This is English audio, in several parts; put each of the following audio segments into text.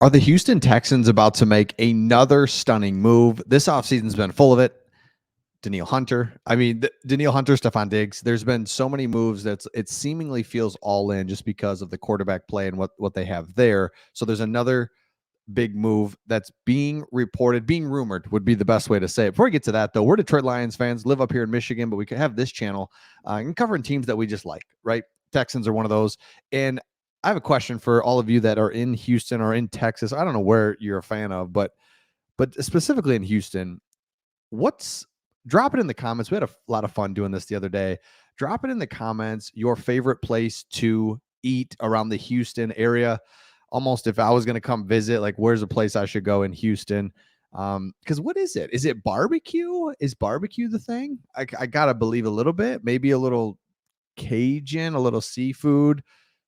Are the Houston Texans about to make another stunning move? This offseason's been full of it. Danielle Hunter. I mean, Danielle Hunter, Stephon Diggs. There's been so many moves that it seemingly feels all in just because of the quarterback play and what they have there. So there's another big move that's being reported, being rumored would be the best way to say it. Before we get to that, though, we're Detroit Lions fans, live up here in Michigan, but we can have this channel and covering teams that we just like, right? Texans are one of those. And I have a question for all of you that are in Houston or in Texas. I don't know where you're a fan of, but specifically in Houston, what's drop it in the comments. We had a lot of fun doing this the other day. Drop it in the comments, your favorite place to eat around the Houston area. Almost if I was going to come visit, like where's a place I should go in Houston? Because what is it? Is it barbecue? Is barbecue the thing? I gotta believe a little bit, maybe a little Cajun, a little seafood,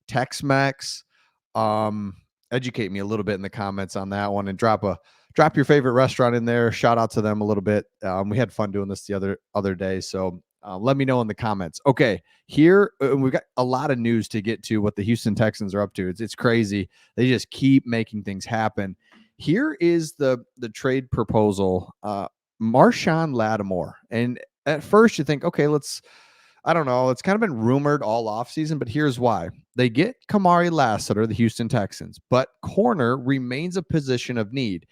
Tex-Mex. Um, Educate me a little bit in the comments on that one and drop your favorite restaurant in there. Shout out to them a little bit. We had fun doing this the other day, so let me know in the comments. Okay, here we've got a lot of news to get to. What the Houston Texans are up to, it's crazy. They just keep making things happen. Here is the trade proposal. Marshawn Lattimore, and at first you think, okay, I don't know. It's kind of been rumored all offseason, but here's why. They get Kamari Lassiter, the Houston Texans, but corner remains a position of need.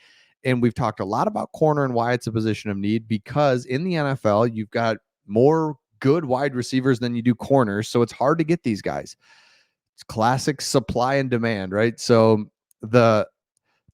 And we've talked a lot about corner and why it's a position of need because in the NFL, you've got more good wide receivers than you do corners. So it's hard to get these guys. It's classic supply and demand, right? So the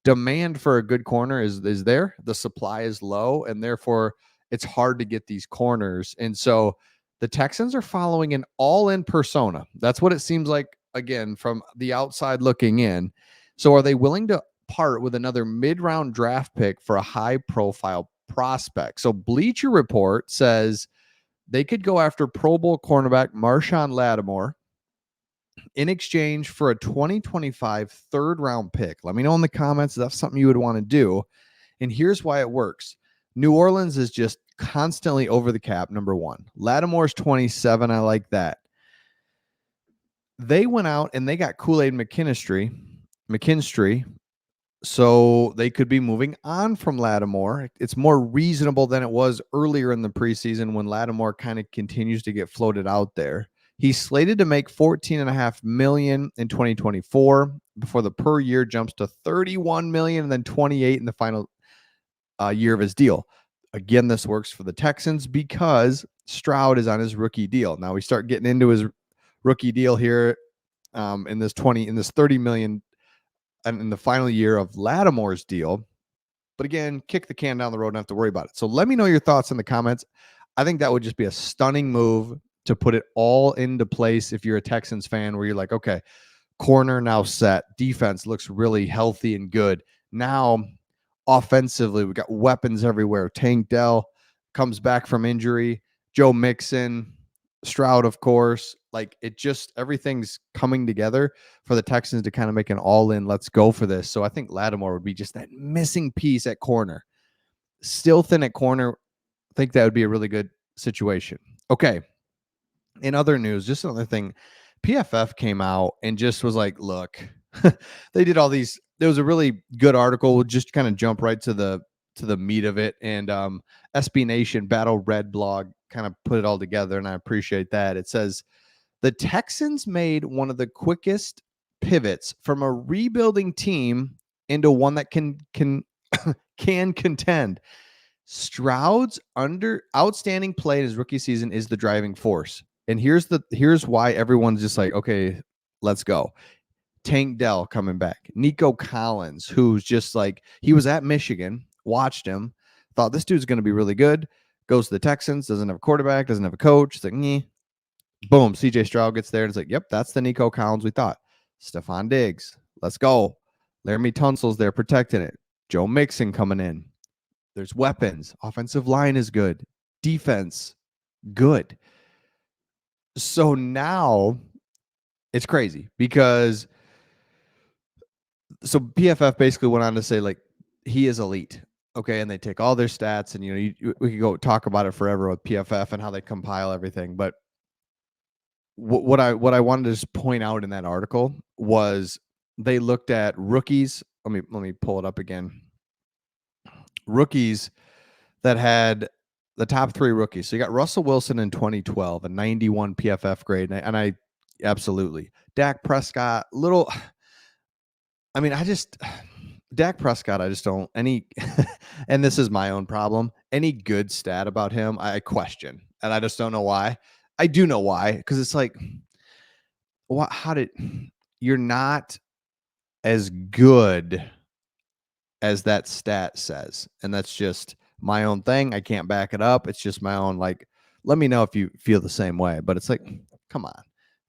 demand for a good corner is there. The supply is low, and therefore it's hard to get these corners. And so the Texans are following an all-in persona. That's what it seems like, again, from the outside looking in. So are they willing to part with another mid-round draft pick for a high-profile prospect? So Bleacher Report says they could go after Pro Bowl cornerback Marshawn Lattimore in exchange for a 2025 third round pick. Let me know in the comments if that's something you would want to do. And here's why it works. New Orleans is just constantly over the cap, number one. Lattimore's 27. I like that. They went out and they got Kool-Aid McKinstry, so they could be moving on from Lattimore. It's more reasonable than it was earlier in the preseason when Lattimore kind of continues to get floated out there. He's slated to make $14.5 million in 2024 before the per year jumps to $31 million and then 28 in the final year of his deal. Again, this works for the Texans because Stroud is on his rookie deal. Now we start getting into his rookie deal here in this $30 million and in the final year of Lattimore's deal. But again, kick the can down the road and have to worry about it. So let me know your thoughts in the comments. I think that would just be a stunning move to put it all into place if you're a Texans fan where you're like, okay, corner now set. Defense looks really healthy and good. Now, offensively, we got weapons everywhere. Tank Dell comes back from injury. Joe Mixon, Stroud, of course. Like it just everything's coming together for the Texans to kind of make an all-in. Let's go for this. So I think Lattimore would be just that missing piece at corner. Still thin at corner. I think that would be a really good situation. Okay. In other news, just another thing, PFF came out and just was like, look, they did all these. There was a really good article. We'll just kind of jump right to the meat of it. And SB Nation Battle Red blog kind of put it all together, and I appreciate that. It says the Texans made one of the quickest pivots from a rebuilding team into one that can contend. Stroud's outstanding play in his rookie season is the driving force. And here's why everyone's just like, okay, let's go. Tank Dell coming back. Nico Collins, who's just like, he was at Michigan, watched him, thought this dude's going to be really good, goes to the Texans, doesn't have a quarterback, doesn't have a coach. It's like, boom, CJ Stroud gets there and it's like, yep, that's the Nico Collins we thought. Stephon Diggs, let's go. Laramie Tunsil's there protecting it. Joe Mixon coming in. There's weapons. Offensive line is good. Defense, good. So now it's crazy because PFF basically went on to say like he is elite. Okay, and they take all their stats and we could go talk about it forever with PFF and how they compile everything. But what I wanted to just point out in that article was they looked at rookies let me pull it up again. Rookies that had the top 3 rookies. So you got Russell Wilson in 2012, a 91 PFF grade, and I absolutely. Dak Prescott, little. I mean, Dak Prescott, I just don't any, and this is my own problem. Any good stat about him, I question, and I just don't know why. I do know why, because it's like, what? How did you're not as good as that stat says, and that's just my own thing. I can't back it up. It's just my own. Like, let me know if you feel the same way. But it's like, come on,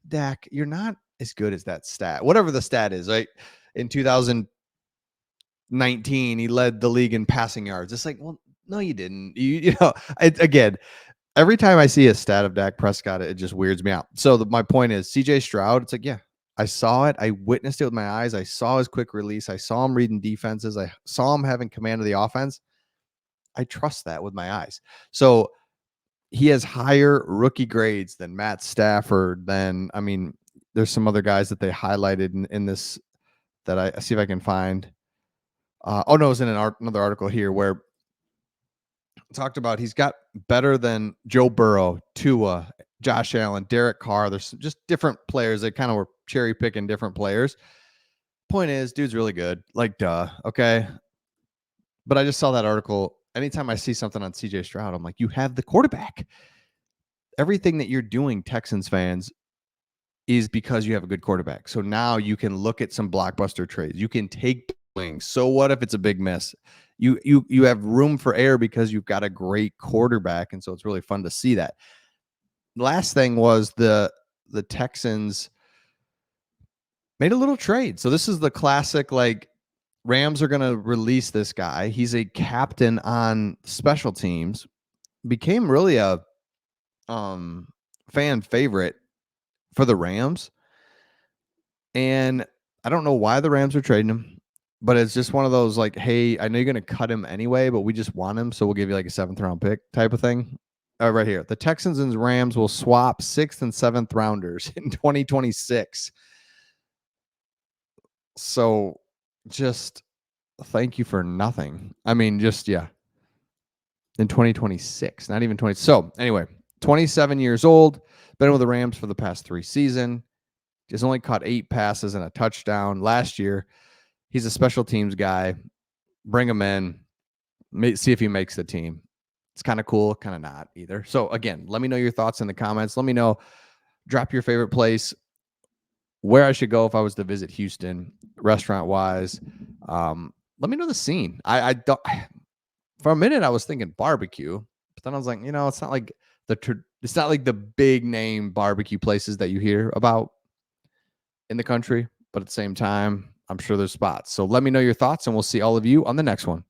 Dak, you're not as good as that stat, whatever the stat is. Right in 2019, he led the league in passing yards. It's like, well, no, you didn't. Again, every time I see a stat of Dak Prescott, it just weirds me out. So my point is, CJ Stroud, it's like, yeah, I saw it. I witnessed it with my eyes. I saw his quick release. I saw him reading defenses. I saw him having command of the offense. I trust that with my eyes. So he has higher rookie grades than Matt Stafford. There's some other guys that they highlighted in this that I see if I can find. It was in another article here where talked about he's got better than Joe Burrow, Tua, Josh Allen, Derek Carr. There's just different players. They kind of were cherry picking different players. Point is, dude's really good. Like, duh. Okay. But I just saw that article. Anytime I see something on CJ Stroud, I'm like, you have the quarterback. Everything that you're doing, Texans fans, is because you have a good quarterback. So now you can look at some blockbuster trades. You can take wings. So what if it's a big miss? You have room for error because you've got a great quarterback, and so it's really fun to see that. Last thing was the Texans made a little trade. So this is the classic, like, Rams are going to release this guy. He's a captain on special teams, became really a fan favorite for the Rams. And I don't know why the Rams are trading him, but it's just one of those like, hey, I know you're going to cut him anyway, but we just want him, so we'll give you like a 7th round pick type of thing. Right here. The Texans and Rams will swap 6th and 7th rounders in 2026. So just thank you for nothing. I mean, just, yeah. In 2026, not even 20. So anyway, 27 years old, been with the Rams for the past 3 seasons. He's only caught 8 passes and a touchdown last year. He's a special teams guy. Bring him in. See if he makes the team. It's kind of cool, kind of not either. So again, let me know your thoughts in the comments. Let me know, drop your favorite place, where I should go if I was to visit Houston, restaurant wise. Let me know the scene. I don't. For a minute, I was thinking barbecue, but then I was like, it's not like the big name barbecue places that you hear about in the country. But at the same time, I'm sure there's spots. So let me know your thoughts, and we'll see all of you on the next one.